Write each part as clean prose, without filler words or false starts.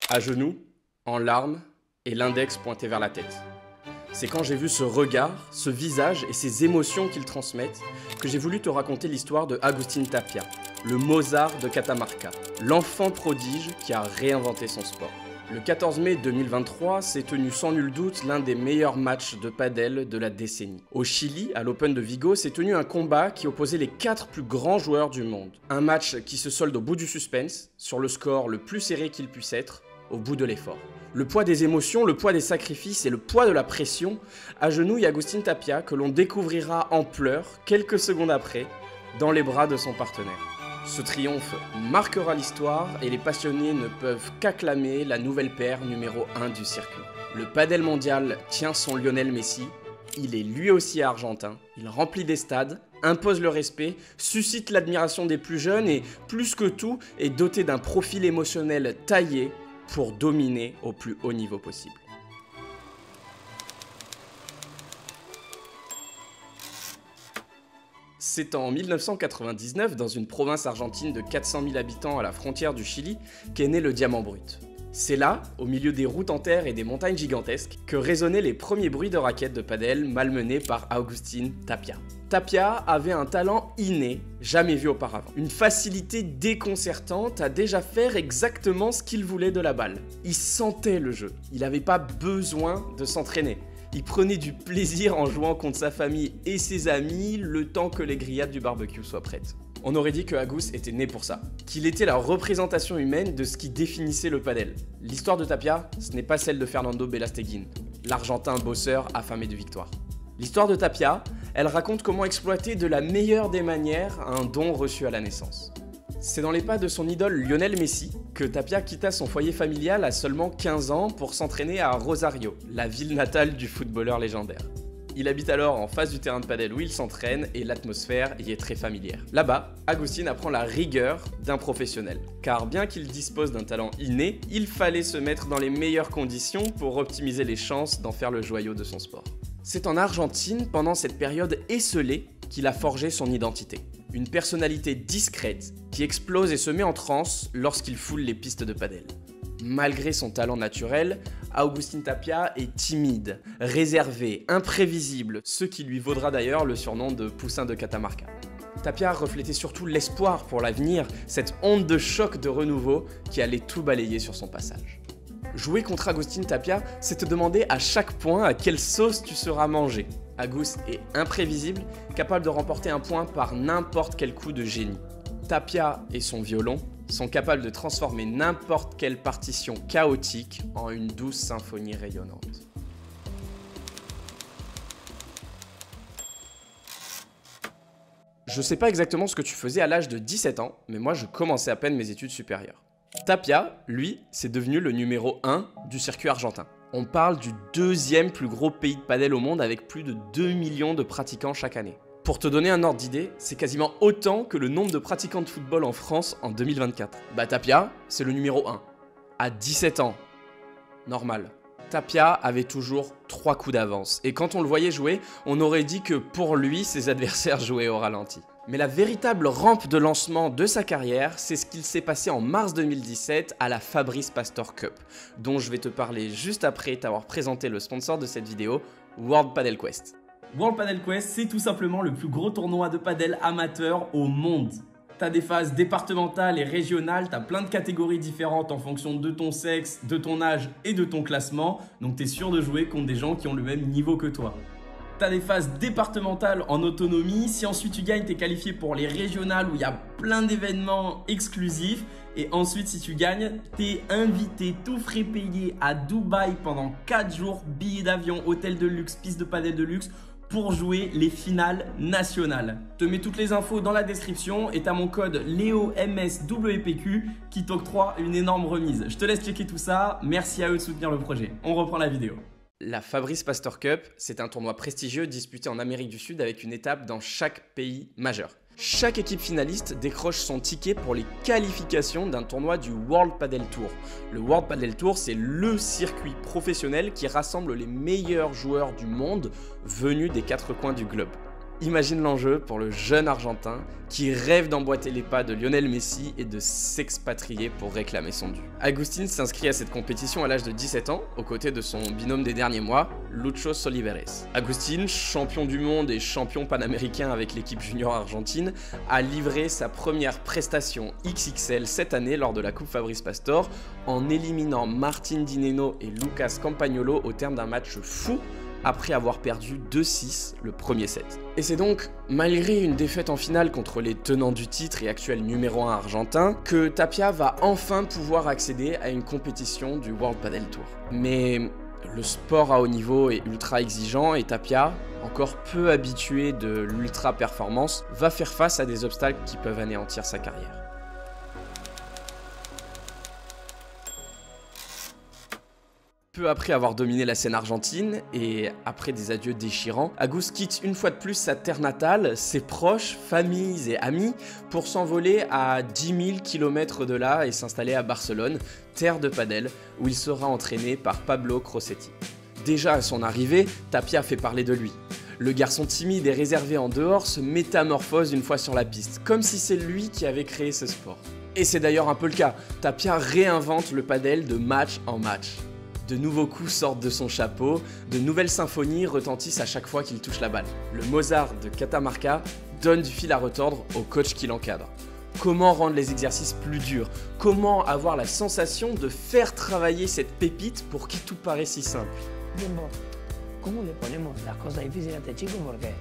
À genoux, en larmes et l'index pointé vers la tête. C'est quand j'ai vu ce regard, ce visage et ces émotions qu'ils transmettent que j'ai voulu te raconter l'histoire de Agustín Tapia, le Mozart de Catamarca, l'enfant prodige qui a réinventé son sport. Le 14 mai 2023 s'est tenu sans nul doute l'un des meilleurs matchs de padel de la décennie. Au Chili, à l'Open de Vigo, s'est tenu un combat qui opposait les 4 plus grands joueurs du monde. Un match qui se solde au bout du suspense, sur le score le plus serré qu'il puisse être, au bout de l'effort. Le poids des émotions, le poids des sacrifices et le poids de la pression agenouille Agustín Tapia que l'on découvrira en pleurs quelques secondes après dans les bras de son partenaire. Ce triomphe marquera l'histoire et les passionnés ne peuvent qu'acclamer la nouvelle paire numéro 1 du circuit. Le padel mondial tient son Lionel Messi, il est lui aussi argentin, il remplit des stades, impose le respect, suscite l'admiration des plus jeunes et, plus que tout, est doté d'un profil émotionnel taillé pour dominer au plus haut niveau possible. C'est en 1999, dans une province argentine de 400 000 habitants à la frontière du Chili, qu'est né le diamant brut. C'est là, au milieu des routes en terre et des montagnes gigantesques, que résonnaient les premiers bruits de raquettes de padel malmenés par Agustín Tapia. Tapia avait un talent inné, jamais vu auparavant. Une facilité déconcertante à déjà faire exactement ce qu'il voulait de la balle. Il sentait le jeu, il n'avait pas besoin de s'entraîner. Il prenait du plaisir en jouant contre sa famille et ses amis le temps que les grillades du barbecue soient prêtes. On aurait dit que Agus était né pour ça, qu'il était la représentation humaine de ce qui définissait le padel. L'histoire de Tapia, ce n'est pas celle de Fernando Belasteguin, l'Argentin bosseur affamé de victoire. L'histoire de Tapia, elle raconte comment exploiter de la meilleure des manières un don reçu à la naissance. C'est dans les pas de son idole Lionel Messi que Tapia quitta son foyer familial à seulement 15 ans pour s'entraîner à Rosario, la ville natale du footballeur légendaire. Il habite alors en face du terrain de padel où il s'entraîne et l'atmosphère y est très familière. Là-bas, Agustín apprend la rigueur d'un professionnel. Car bien qu'il dispose d'un talent inné, il fallait se mettre dans les meilleures conditions pour optimiser les chances d'en faire le joyau de son sport. C'est en Argentine, pendant cette période esselée, qu'il a forgé son identité. Une personnalité discrète qui explose et se met en transe lorsqu'il foule les pistes de padel. Malgré son talent naturel, Agustín Tapia est timide, réservé, imprévisible, ce qui lui vaudra d'ailleurs le surnom de Poussin de Catamarca. Tapia reflétait surtout l'espoir pour l'avenir, cette onde de choc de renouveau qui allait tout balayer sur son passage. Jouer contre Agustín Tapia, c'est te demander à chaque point à quelle sauce tu seras mangé. Agus est imprévisible, capable de remporter un point par n'importe quel coup de génie. Tapia et son violon sont capables de transformer n'importe quelle partition chaotique en une douce symphonie rayonnante. Je sais pas exactement ce que tu faisais à l'âge de 17 ans, mais moi je commençais à peine mes études supérieures. Tapia, lui, c'est devenu le numéro 1 du circuit argentin. On parle du deuxième plus gros pays de padel au monde avec plus de 2 millions de pratiquants chaque année. Pour te donner un ordre d'idée, c'est quasiment autant que le nombre de pratiquants de football en France en 2024. Bah Tapia, c'est le numéro 1. À 17 ans. Normal. Tapia avait toujours 3 coups d'avance. Et quand on le voyait jouer, on aurait dit que pour lui, ses adversaires jouaient au ralenti. Mais la véritable rampe de lancement de sa carrière, c'est ce qu'il s'est passé en mars 2017 à la Fabrice Pastor Cup, dont je vais te parler juste après t'avoir présenté le sponsor de cette vidéo, World Padel Quest. World Padel Quest, c'est tout simplement le plus gros tournoi de padel amateur au monde. T'as des phases départementales et régionales, t'as plein de catégories différentes en fonction de ton sexe, de ton âge et de ton classement, donc t'es sûr de jouer contre des gens qui ont le même niveau que toi. T'as des phases départementales en autonomie, si ensuite tu gagnes, t'es qualifié pour les régionales où il y a plein d'événements exclusifs. Et ensuite, si tu gagnes, t'es invité, tout frais payé à Dubaï pendant 4 jours, billets d'avion, hôtel de luxe, piste de padel de luxe pour jouer les finales nationales. Je te mets toutes les infos dans la description et t'as mon code LEOMSWPQ qui t'octroie une énorme remise. Je te laisse checker tout ça, merci à eux de soutenir le projet. On reprend la vidéo. La Fabrice Pastor Cup, c'est un tournoi prestigieux disputé en Amérique du Sud avec une étape dans chaque pays majeur. Chaque équipe finaliste décroche son ticket pour les qualifications d'un tournoi du World Padel Tour. Le World Padel Tour, c'est le circuit professionnel qui rassemble les meilleurs joueurs du monde venus des 4 coins du globe. Imagine l'enjeu pour le jeune Argentin qui rêve d'emboîter les pas de Lionel Messi et de s'expatrier pour réclamer son dû. Agustín s'inscrit à cette compétition à l'âge de 17 ans, aux côtés de son binôme des derniers mois, Lucho Soliveres. Agustín, champion du monde et champion panaméricain avec l'équipe junior argentine, a livré sa première prestation XXL cette année lors de la Coupe Fabrice Pastor en éliminant Martín Dineno et Lucas Campagnolo au terme d'un match fou après avoir perdu 2-6 le premier set. Et c'est donc, malgré une défaite en finale contre les tenants du titre et actuel numéro 1 argentin, que Tapia va enfin pouvoir accéder à une compétition du World Padel Tour. Mais le sport à haut niveau est ultra exigeant et Tapia, encore peu habitué de l'ultra performance, va faire face à des obstacles qui peuvent anéantir sa carrière. Peu après avoir dominé la scène argentine et après des adieux déchirants, Agus quitte une fois de plus sa terre natale, ses proches, familles et amis pour s'envoler à 10 000 km de là et s'installer à Barcelone, terre de padel, où il sera entraîné par Pablo Crossetti. Déjà à son arrivée, Tapia fait parler de lui. Le garçon timide et réservé en dehors se métamorphose une fois sur la piste, comme si c'est lui qui avait créé ce sport. Et c'est d'ailleurs un peu le cas, Tapia réinvente le padel de match en match. De nouveaux coups sortent de son chapeau, de nouvelles symphonies retentissent à chaque fois qu'il touche la balle. Le Mozart de Catamarca donne du fil à retordre au coach qui l'encadre. Comment rendre les exercices plus durs? Comment avoir la sensation de faire travailler cette pépite pour qui tout paraît si simple? ¿Cómo le ponemos las cosas difíciles a este chico? Porque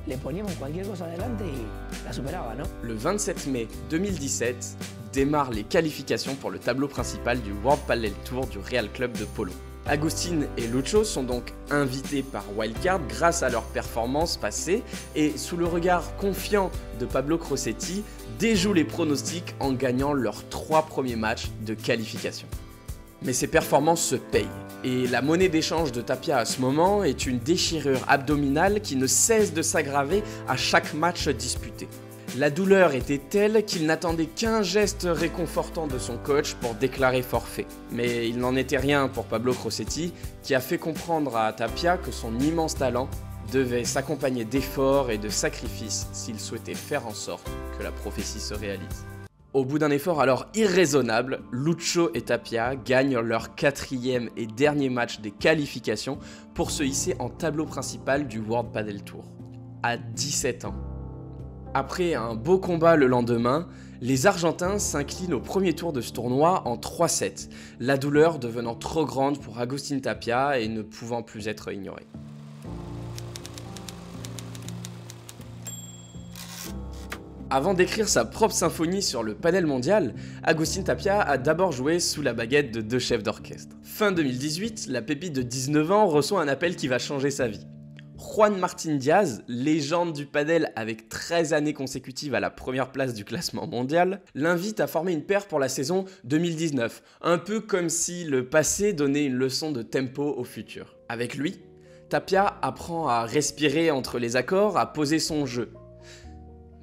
le poníamos cualquier cosa adelante y la superaba, ¿no? Le 27 mai 2017 démarrent les qualifications pour le tableau principal du World Padel Tour du Real Club de Polo. Agustín et Lucho sont donc invités par Wildcard grâce à leurs performances passées et sous le regard confiant de Pablo Crossetti, déjouent les pronostics en gagnant leurs 3 premiers matchs de qualification. Mais ces performances se payent. Et la monnaie d'échange de Tapia à ce moment est une déchirure abdominale qui ne cesse de s'aggraver à chaque match disputé. La douleur était telle qu'il n'attendait qu'un geste réconfortant de son coach pour déclarer forfait. Mais il n'en était rien pour Pablo Crossetti, qui a fait comprendre à Tapia que son immense talent devait s'accompagner d'efforts et de sacrifices s'il souhaitait faire en sorte que la prophétie se réalise. Au bout d'un effort alors irraisonnable, Lucho et Tapia gagnent leur 4e et dernier match des qualifications pour se hisser en tableau principal du World Padel Tour, à 17 ans. Après un beau combat le lendemain, les Argentins s'inclinent au premier tour de ce tournoi en 3-7, la douleur devenant trop grande pour Agustín Tapia et ne pouvant plus être ignorée. Avant d'écrire sa propre symphonie sur le padel mondial, Agustín Tapia a d'abord joué sous la baguette de 2 chefs d'orchestre. Fin 2018, la pépite de 19 ans reçoit un appel qui va changer sa vie. Juan Martín Díaz, légende du padel avec 13 années consécutives à la première place du classement mondial, l'invite à former une paire pour la saison 2019, un peu comme si le passé donnait une leçon de tempo au futur. Avec lui, Tapia apprend à respirer entre les accords, à poser son jeu.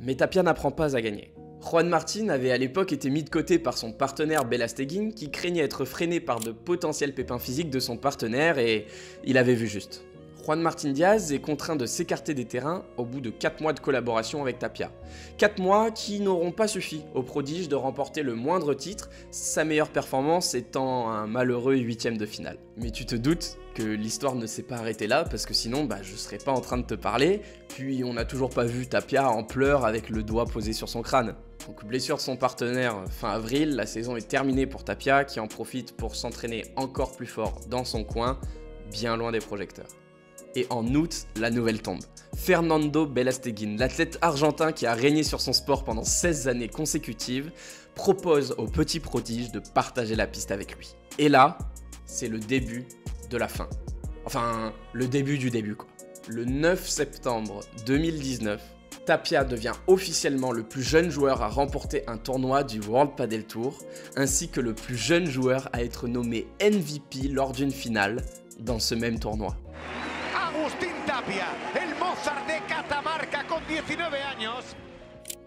Mais Tapia n'apprend pas à gagner. Juan Martín avait à l'époque été mis de côté par son partenaire Belasteguin qui craignait être freiné par de potentiels pépins physiques de son partenaire et il avait vu juste. Juan Martín Díaz est contraint de s'écarter des terrains au bout de 4 mois de collaboration avec Tapia. 4 mois qui n'auront pas suffi au prodige de remporter le moindre titre, sa meilleure performance étant un malheureux 8e de finale. Mais tu te doutes que l'histoire ne s'est pas arrêtée là, parce que sinon je serais pas en train de te parler, puis on n'a toujours pas vu Tapia en pleurs avec le doigt posé sur son crâne. Donc blessure de son partenaire fin avril, la saison est terminée pour Tapia qui en profite pour s'entraîner encore plus fort dans son coin, bien loin des projecteurs. Et en août, la nouvelle tombe. Fernando Belasteguin, l'athlète argentin qui a régné sur son sport pendant 16 années consécutives, propose au petit prodige de partager la piste avec lui. Et là, c'est le début de la fin. Enfin, le début du début quoi. Le 9 septembre 2019, Tapia devient officiellement le plus jeune joueur à remporter un tournoi du World Padel Tour, ainsi que le plus jeune joueur à être nommé MVP lors d'une finale dans ce même tournoi. Agustín Tapia, el Mozart de Catamarca con 19 años.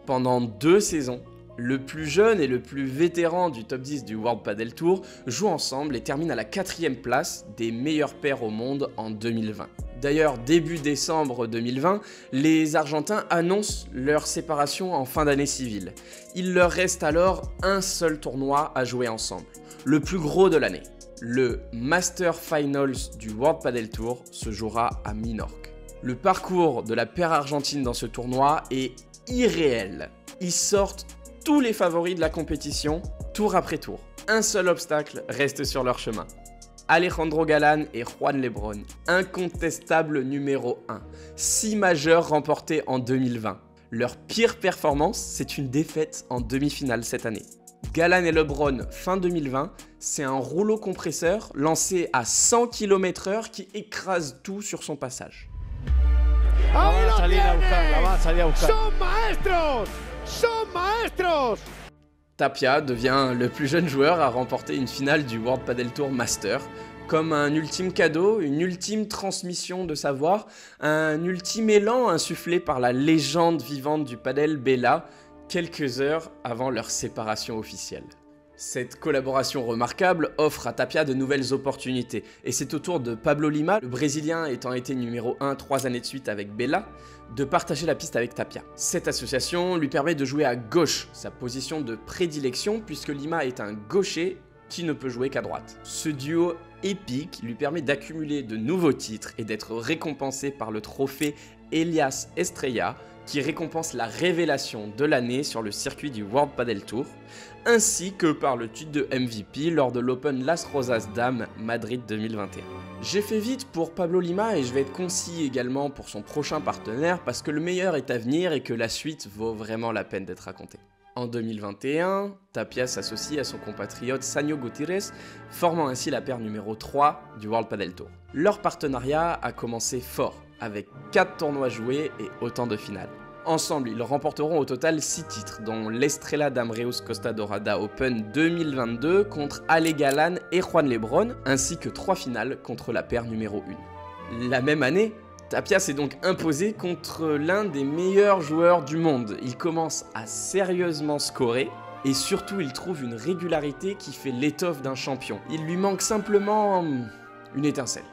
Pendant 2 saisons, le plus jeune et le plus vétéran du top 10 du World Padel Tour jouent ensemble et terminent à la 4e place des meilleures paires au monde en 2020. D'ailleurs, début décembre 2020, les Argentins annoncent leur séparation en fin d'année civile. Il leur reste alors un seul tournoi à jouer ensemble, le plus gros de l'année. Le Master Finals du World Padel Tour se jouera à Minorque. Le parcours de la paire argentine dans ce tournoi est irréel. Ils sortent tous les favoris de la compétition, tour après tour. Un seul obstacle reste sur leur chemin. Alejandro Galán et Juan Lebrón, incontestable numéro 1. 6 majeurs remportés en 2020. Leur pire performance, c'est une défaite en demi-finale cette année. Galán et Lebrón, fin 2020, c'est un rouleau compresseur lancé à 100 km/h qui écrase tout sur son passage. ¡Ahí lo tienen! ¡Son maestros! ¡Son maestros! Tapia devient le plus jeune joueur à remporter une finale du World Padel Tour Master, comme un ultime cadeau, une ultime transmission de savoir, un ultime élan insufflé par la légende vivante du padel Bela, quelques heures avant leur séparation officielle. Cette collaboration remarquable offre à Tapia de nouvelles opportunités, et c'est au tour de Pablo Lima, le Brésilien ayant été numéro 1 3 années de suite avec Bela, de partager la piste avec Tapia. Cette association lui permet de jouer à gauche, sa position de prédilection, puisque Lima est un gaucher qui ne peut jouer qu'à droite. Ce duo épique lui permet d'accumuler de nouveaux titres et d'être récompensé par le trophée Elias Estrella, qui récompense la révélation de l'année sur le circuit du World Padel Tour, ainsi que par le titre de MVP lors de l'Open Las Rosas Dames Madrid 2021. J'ai fait vite pour Pablo Lima et je vais être concis également pour son prochain partenaire parce que le meilleur est à venir et que la suite vaut vraiment la peine d'être racontée. En 2021, Tapia s'associe à son compatriote Sanyo Gutiérrez, formant ainsi la paire numéro 3 du World Padel Tour. Leur partenariat a commencé fort, avec 4 tournois joués et autant de finales. Ensemble, ils remporteront au total 6 titres, dont l'Estrella d'Amreus Costa Dorada Open 2022 contre Ale Galán et Juan Lebrón, ainsi que 3 finales contre la paire numéro 1. La même année, Tapia s'est donc imposé contre l'un des meilleurs joueurs du monde. Il commence à sérieusement scorer et surtout il trouve une régularité qui fait l'étoffe d'un champion. Il lui manque simplement une étincelle.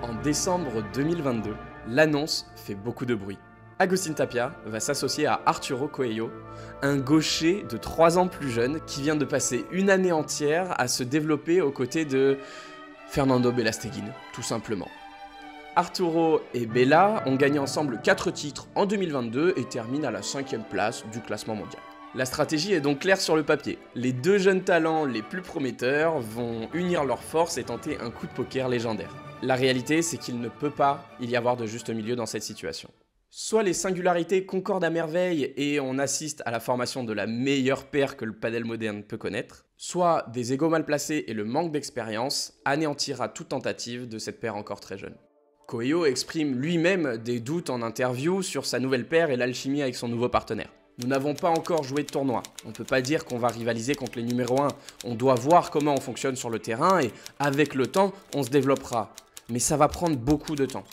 En décembre 2022, l'annonce fait beaucoup de bruit. Agustín Tapia va s'associer à Arturo Coello, un gaucher de 3 ans plus jeune qui vient de passer une année entière à se développer aux côtés de Fernando Belasteguin, tout simplement. Arturo et Bela ont gagné ensemble 4 titres en 2022 et terminent à la 5e place du classement mondial. La stratégie est donc claire sur le papier. Les 2 jeunes talents les plus prometteurs vont unir leurs forces et tenter un coup de poker légendaire. La réalité, c'est qu'il ne peut pas y avoir de juste milieu dans cette situation. Soit les singularités concordent à merveille et on assiste à la formation de la meilleure paire que le padel moderne peut connaître, soit des égos mal placés et le manque d'expérience anéantira toute tentative de cette paire encore très jeune. Coello exprime lui-même des doutes en interview sur sa nouvelle paire et l'alchimie avec son nouveau partenaire. Nous n'avons pas encore joué de tournoi, on ne peut pas dire qu'on va rivaliser contre les numéros 1, on doit voir comment on fonctionne sur le terrain et avec le temps, on se développera. Mais ça va prendre beaucoup de temps.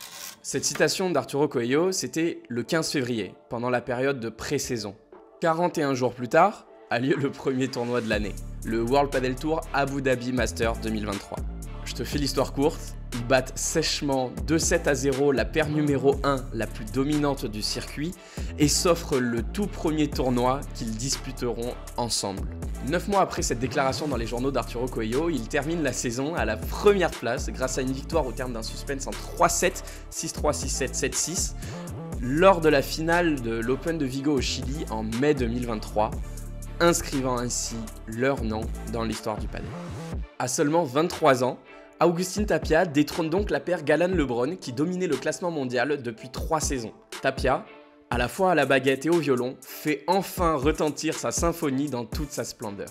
Cette citation d'Arturo Coello, c'était le 15 février, pendant la période de pré-saison. 41 jours plus tard, a lieu le premier tournoi de l'année, le World Padel Tour Abu Dhabi Masters 2023. Je te fais l'histoire courte, ils battent sèchement 2-7-0 la paire numéro 1 la plus dominante du circuit et s'offrent le tout premier tournoi qu'ils disputeront ensemble. 9 mois après cette déclaration dans les journaux d'Arturo Coello, il termine la saison à la première place grâce à une victoire au terme d'un suspense en 3-7, 6-3, 6-7, 7-6, lors de la finale de l'Open de Vigo au Chili en mai 2023, inscrivant ainsi leur nom dans l'histoire du padel. À seulement 23 ans, Agustín Tapia détrône donc la paire Galán-Lebrón qui dominait le classement mondial depuis 3 saisons. Tapia, à la fois à la baguette et au violon, fait enfin retentir sa symphonie dans toute sa splendeur.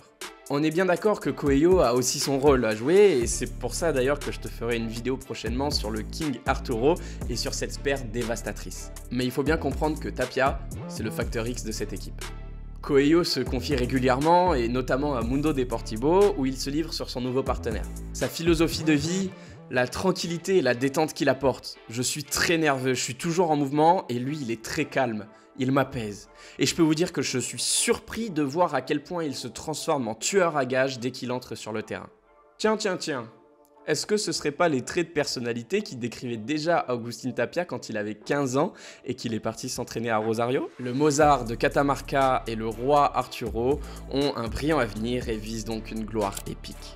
On est bien d'accord que Coello a aussi son rôle à jouer et c'est pour ça d'ailleurs que je te ferai une vidéo prochainement sur le King Arturo et sur cette paire dévastatrice. Mais il faut bien comprendre que Tapia, c'est le facteur X de cette équipe. Coello se confie régulièrement, et notamment à Mundo Deportivo, où il se livre sur son nouveau partenaire. Sa philosophie de vie, la tranquillité et la détente qu'il apporte. Je suis très nerveux, je suis toujours en mouvement, et lui, il est très calme. il m'apaise. Et je peux vous dire que je suis surpris de voir à quel point il se transforme en tueur à gages dès qu'il entre sur le terrain. Tiens. Est-ce que ce serait pas les traits de personnalité qui décrivaient déjà Agustín Tapia quand il avait 15 ans et qu'il est parti s'entraîner à Rosario? Le Mozart de Catamarca et le roi Arturo ont un brillant avenir et visent donc une gloire épique.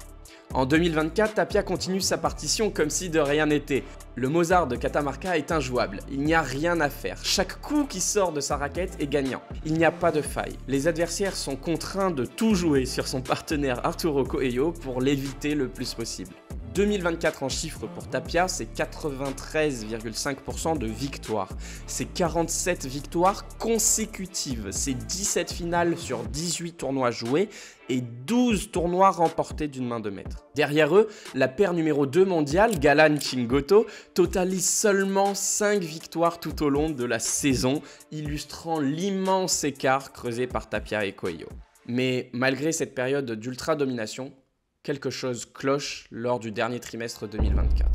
En 2024, Tapia continue sa partition comme si de rien n'était. Le Mozart de Catamarca est injouable, il n'y a rien à faire. Chaque coup qui sort de sa raquette est gagnant. Il n'y a pas de faille. Les adversaires sont contraints de tout jouer sur son partenaire Arturo Coello pour l'éviter le plus possible. 2024 en chiffres pour Tapia, c'est 93,5% de victoires. C'est 47 victoires consécutives. C'est 17 finales sur 18 tournois joués et 12 tournois remportés d'une main de maître. Derrière eux, la paire numéro 2 mondiale, Galan Chingoto, totalise seulement 5 victoires tout au long de la saison, illustrant l'immense écart creusé par Tapia et Coello. Mais malgré cette période d'ultra-domination, quelque chose cloche lors du dernier trimestre 2024.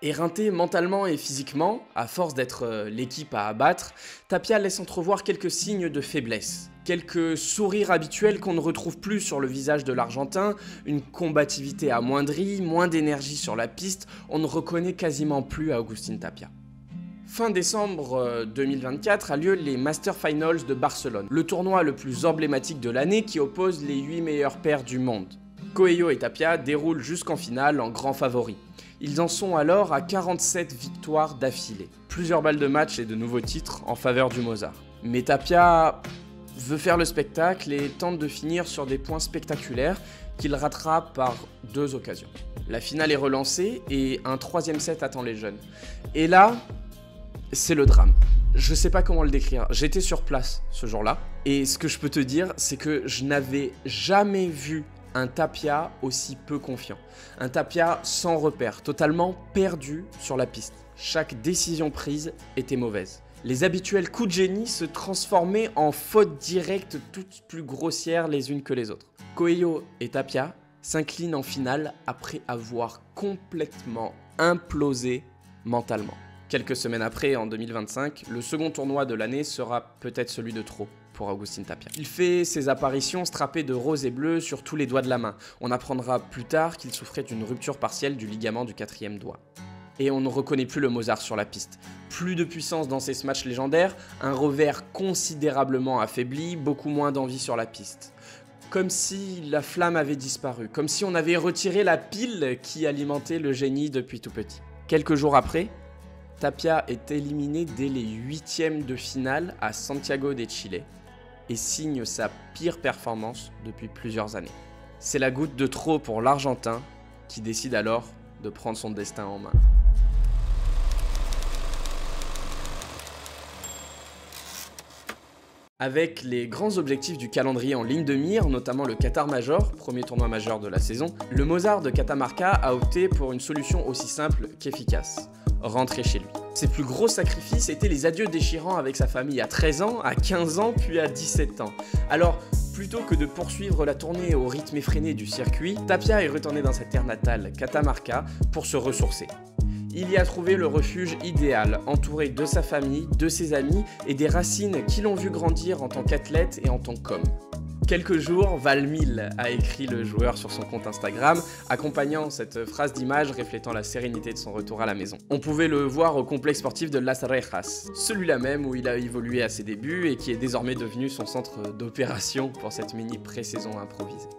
Éreinté mentalement et physiquement, à force d'être l'équipe à abattre, Tapia laisse entrevoir quelques signes de faiblesse. Quelques sourires habituels qu'on ne retrouve plus sur le visage de l'Argentin, une combativité amoindrie, moins d'énergie sur la piste, on ne reconnaît quasiment plus Agustín Tapia. Fin décembre 2024 a lieu les Master Finals de Barcelone, le tournoi le plus emblématique de l'année qui oppose les 8 meilleures paires du monde. Coello et Tapia déroulent jusqu'en finale en grands favoris. Ils en sont alors à 47 victoires d'affilée. Plusieurs balles de match et de nouveaux titres en faveur du Mozart. Mais Tapia veut faire le spectacle et tente de finir sur des points spectaculaires qu'il ratera par 2 occasions. La finale est relancée et un 3e set attend les jeunes. Et là, c'est le drame. Je sais pas comment le décrire. J'étais sur place ce jour-là et ce que je peux te dire, c'est que je n'avais jamais vu un Tapia aussi peu confiant. Un Tapia sans repère, totalement perdu sur la piste. Chaque décision prise était mauvaise. Les habituels coups de génie se transformaient en fautes directes toutes plus grossières les unes que les autres. Coello et Tapia s'inclinent en finale après avoir complètement implosé mentalement. Quelques semaines après, en 2025, le second tournoi de l'année sera peut-être celui de trop pour Agustín Tapia. Il fait ses apparitions strappé de rose et bleu sur tous les doigts de la main. On apprendra plus tard qu'il souffrait d'une rupture partielle du ligament du 4e doigt. Et on ne reconnaît plus le Mozart sur la piste. Plus de puissance dans ses smash légendaires, un revers considérablement affaibli, beaucoup moins d'envie sur la piste. Comme si la flamme avait disparu, comme si on avait retiré la pile qui alimentait le génie depuis tout petit. Quelques jours après, Tapia est éliminé dès les 8e de finale à Santiago de Chile et signe sa pire performance depuis plusieurs années. C'est la goutte de trop pour l'Argentin qui décide alors de prendre son destin en main. Avec les grands objectifs du calendrier en ligne de mire, notamment le Qatar Major, premier tournoi majeur de la saison, le Mozart de Catamarca a opté pour une solution aussi simple qu'efficace: rentrer chez lui. Ses plus gros sacrifices étaient les adieux déchirants avec sa famille à 13 ans, à 15 ans, puis à 17 ans. Alors, plutôt que de poursuivre la tournée au rythme effréné du circuit, Tapia est retourné dans sa terre natale, Catamarca, pour se ressourcer. Il y a trouvé le refuge idéal, entouré de sa famille, de ses amis et des racines qui l'ont vu grandir en tant qu'athlète et en tant qu'homme. Quelques jours, Valmil a écrit le joueur sur son compte Instagram, accompagnant cette phrase d'image reflétant la sérénité de son retour à la maison. On pouvait le voir au complexe sportif de Las Rejas, celui-là même où il a évolué à ses débuts et qui est désormais devenu son centre d'opération pour cette mini pré-saison improvisée.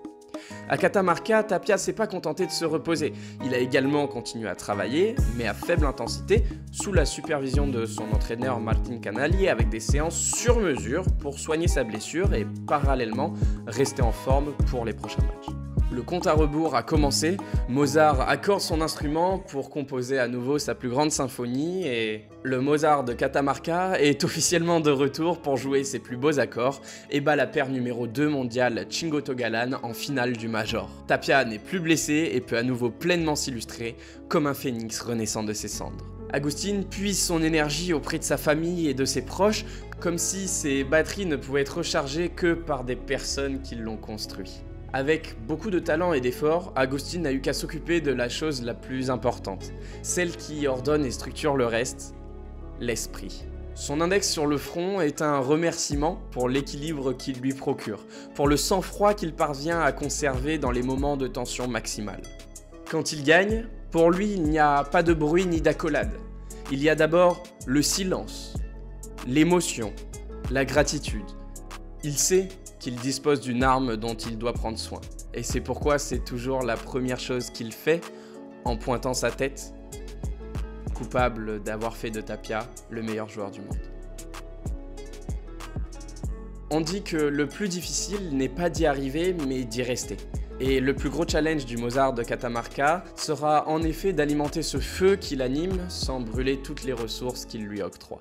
À Catamarca, Tapia s'est pas contenté de se reposer. Il a également continué à travailler, mais à faible intensité, sous la supervision de son entraîneur Martin Canali, avec des séances sur mesure pour soigner sa blessure et parallèlement rester en forme pour les prochains matchs. Le compte à rebours a commencé, Mozart accorde son instrument pour composer à nouveau sa plus grande symphonie et le Mozart de Catamarca est officiellement de retour pour jouer ses plus beaux accords et bat la paire numéro 2 mondiale Chingoto Galan en finale du Major. Tapia n'est plus blessé et peut à nouveau pleinement s'illustrer comme un phénix renaissant de ses cendres. Agustín puise son énergie auprès de sa famille et de ses proches, comme si ses batteries ne pouvaient être rechargées que par des personnes qui l'ont construit. Avec beaucoup de talent et d'efforts, Agustín n'a eu qu'à s'occuper de la chose la plus importante, celle qui ordonne et structure le reste, l'esprit. Son index sur le front est un remerciement pour l'équilibre qu'il lui procure, pour le sang-froid qu'il parvient à conserver dans les moments de tension maximale. Quand il gagne, pour lui, il n'y a pas de bruit ni d'accolade. Il y a d'abord le silence, l'émotion, la gratitude. Il sait qu'il dispose d'une arme dont il doit prendre soin. Et c'est pourquoi c'est toujours la première chose qu'il fait en pointant sa tête, coupable d'avoir fait de Tapia le meilleur joueur du monde. On dit que le plus difficile n'est pas d'y arriver, mais d'y rester. Et le plus gros challenge du Mozart de Catamarca sera en effet d'alimenter ce feu qui l'anime sans brûler toutes les ressources qu'il lui octroie.